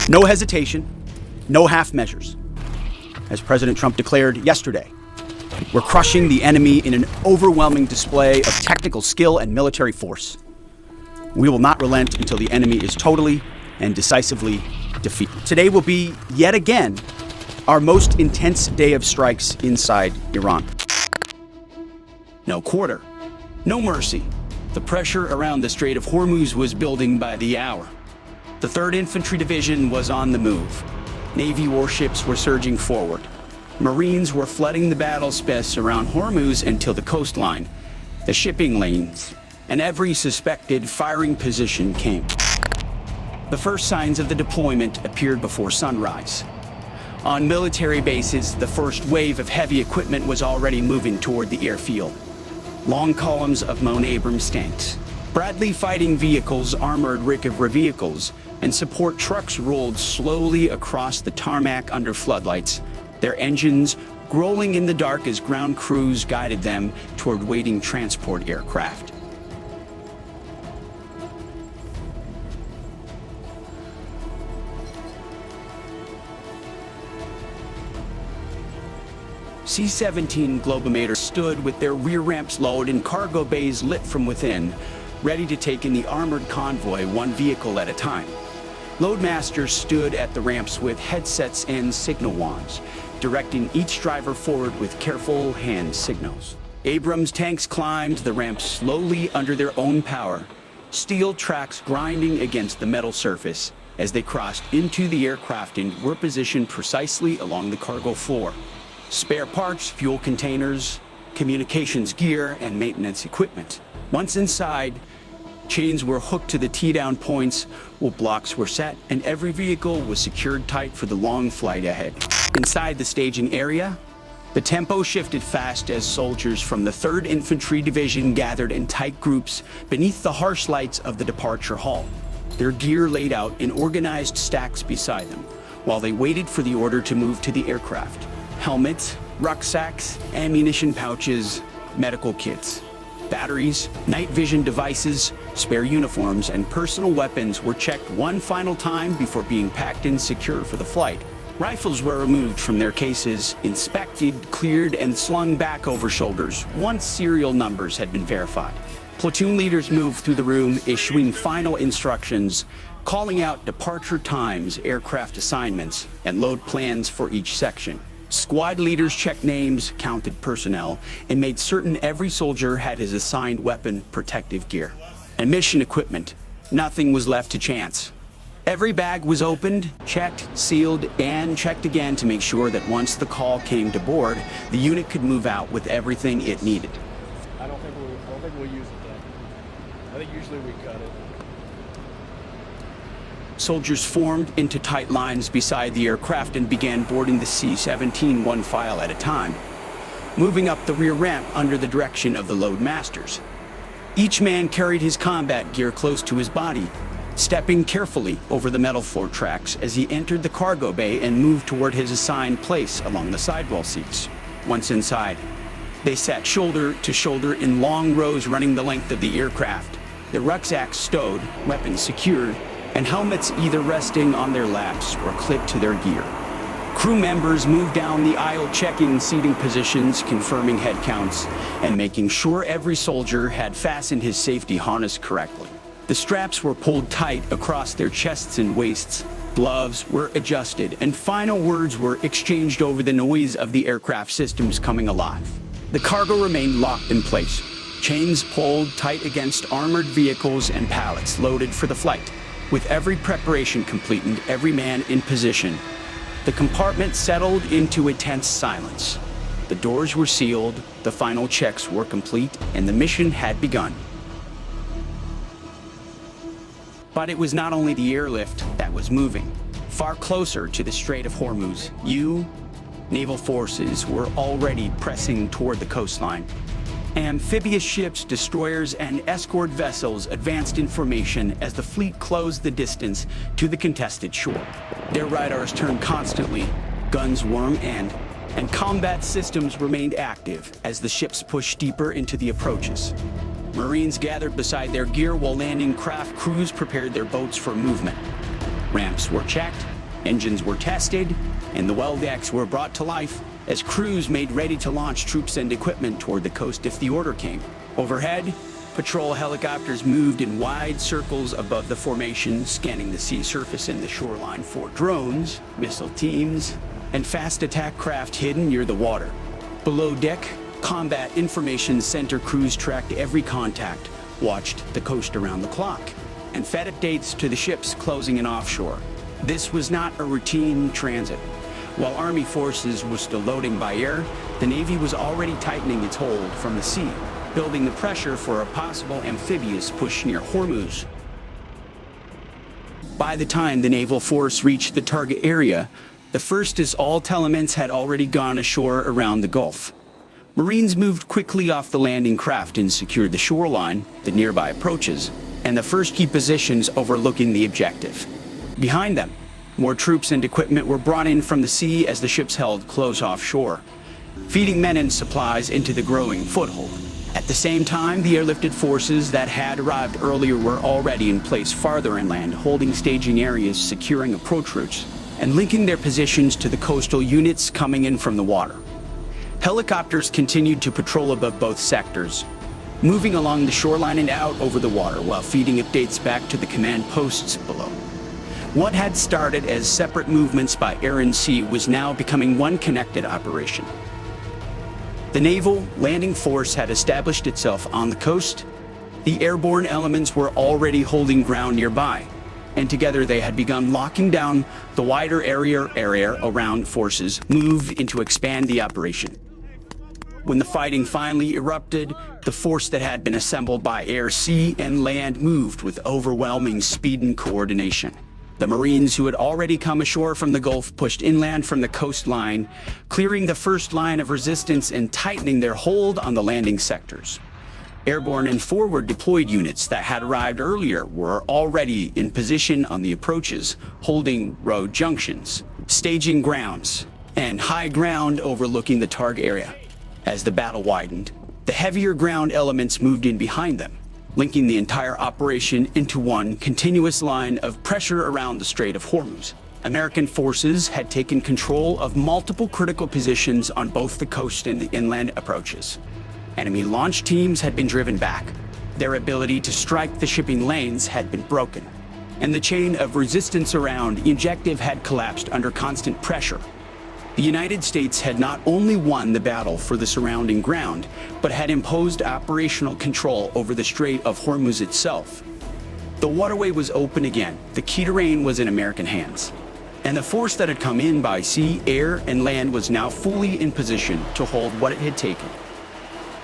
No hesitation, no half measures. As President Trump declared yesterday, we're crushing the enemy in an overwhelming display of technical skill and military force. We will not relent until the enemy is totally and decisively defeated. Today will be, yet again, our most intense day of strikes inside Iran. No quarter, no mercy. The pressure around the Strait of Hormuz was building by the hour. The 3rd Infantry Division was on the move. Navy warships were surging forward. Marines were flooding the battle space around Hormuz until the coastline, the shipping lanes, and every suspected firing position came. The first signs of the deployment appeared before sunrise. On military bases, the first wave of heavy equipment was already moving toward the airfield. Long columns of Moan Abrams tanks, Bradley fighting vehicles, armored Rikavra vehicles, and support trucks rolled slowly across the tarmac under floodlights, their engines growling in the dark as ground crews guided them toward waiting transport aircraft. C-17 Globemaster stood with their rear ramps lowered and cargo bays lit from within, ready to take in the armored convoy one vehicle at a time. Loadmasters stood at the ramps with headsets and signal wands, directing each driver forward with careful hand signals. Abrams tanks climbed the ramps slowly under their own power, steel tracks grinding against the metal surface as they crossed into the aircraft and were positioned precisely along the cargo floor. Spare parts, fuel containers, communications gear, and maintenance equipment. Once inside, chains were hooked to the T-down points while blocks were set, and every vehicle was secured tight for the long flight ahead. Inside the staging area, the tempo shifted fast as soldiers from the 3rd Infantry Division gathered in tight groups beneath the harsh lights of the departure hall, their gear laid out in organized stacks beside them, while they waited for the order to move to the aircraft. Helmets, rucksacks, ammunition pouches, medical kits, batteries, night vision devices, spare uniforms, and personal weapons were checked one final time before being packed and secure for the flight. Rifles were removed from their cases, inspected, cleared, and slung back over shoulders once serial numbers had been verified. Platoon leaders moved through the room, issuing final instructions, calling out departure times, aircraft assignments, and load plans for each section. Squad leaders checked names, counted personnel, and made certain every soldier had his assigned weapon protective gear. And mission equipment. Nothing was left to chance. Every bag was opened, checked, sealed, and checked again to make sure that once the call came to board, the unit could move out with everything it needed. I don't think we'll use it then. I think usually we cut it. Soldiers formed into tight lines beside the aircraft and began boarding the C-17 one file at a time, moving up the rear ramp under the direction of the loadmasters. Each man carried his combat gear close to his body, stepping carefully over the metal floor tracks as he entered the cargo bay and moved toward his assigned place along the sidewall seats. Once inside, they sat shoulder to shoulder in long rows running the length of the aircraft, their rucksacks stowed, weapons secured, and helmets either resting on their laps or clipped to their gear. Crew members moved down the aisle checking seating positions, confirming head counts, and making sure every soldier had fastened his safety harness correctly. The straps were pulled tight across their chests and waists, gloves were adjusted, and final words were exchanged over the noise of the aircraft systems coming alive. The cargo remained locked in place, chains pulled tight against armored vehicles and pallets loaded for the flight. With every preparation complete and every man in position, the compartment settled into a tense silence. The doors were sealed, the final checks were complete, and the mission had begun. But it was not only the airlift that was moving. Far closer to the Strait of Hormuz, naval forces were already pressing toward the coastline. Amphibious ships, destroyers, and escort vessels advanced in formation as the fleet closed the distance to the contested shore. Their radars turned constantly, guns worm and combat systems remained active as the ships pushed deeper into the approaches. Marines gathered beside their gear while landing craft crews prepared their boats for movement. Ramps were checked, Engines were tested, and the well decks were brought to life as crews made ready to launch troops and equipment toward the coast if the order came. Overhead, patrol helicopters moved in wide circles above the formation, scanning the sea surface and the shoreline for drones, missile teams, and fast attack craft hidden near the water. Below deck, combat information center crews tracked every contact, watched the coast around the clock, and fed updates to the ships closing in offshore. This was not a routine transit. While Army forces were still loading by air, the Navy was already tightening its hold from the sea, building the pressure for a possible amphibious push near Hormuz. By the time the naval force reached the target area, the first assault elements had already gone ashore around the Gulf. Marines moved quickly off the landing craft and secured the shoreline, the nearby approaches, and the first key positions overlooking the objective. Behind them, more troops and equipment were brought in from the sea as the ships held close offshore, feeding men and supplies into the growing foothold. At the same time, the airlifted forces that had arrived earlier were already in place farther inland, holding staging areas, securing approach routes, and linking their positions to the coastal units coming in from the water. Helicopters continued to patrol above both sectors, moving along the shoreline and out over the water while feeding updates back to the command posts below. What had started as separate movements by air and sea was now becoming one connected operation. The naval landing force had established itself on the coast. The airborne elements were already holding ground nearby, and together they had begun locking down the wider area around forces moved in to expand the operation. When the fighting finally erupted, the force that had been assembled by air, sea, and land moved with overwhelming speed and coordination. The Marines who had already come ashore from the Gulf pushed inland from the coastline, clearing the first line of resistance and tightening their hold on the landing sectors. Airborne and forward deployed units that had arrived earlier were already in position on the approaches, holding road junctions, staging grounds, and high ground overlooking the target area. As the battle widened, the heavier ground elements moved in behind them, linking the entire operation into one continuous line of pressure around the Strait of Hormuz. American forces had taken control of multiple critical positions on both the coast and the inland approaches. Enemy launch teams had been driven back. Their ability to strike the shipping lanes had been broken, and the chain of resistance around the objective had collapsed under constant pressure. The United States had not only won the battle for the surrounding ground, but had imposed operational control over the Strait of Hormuz itself. The waterway was open again. The key terrain was in American hands, and the force that had come in by sea, air, and land was now fully in position to hold what it had taken.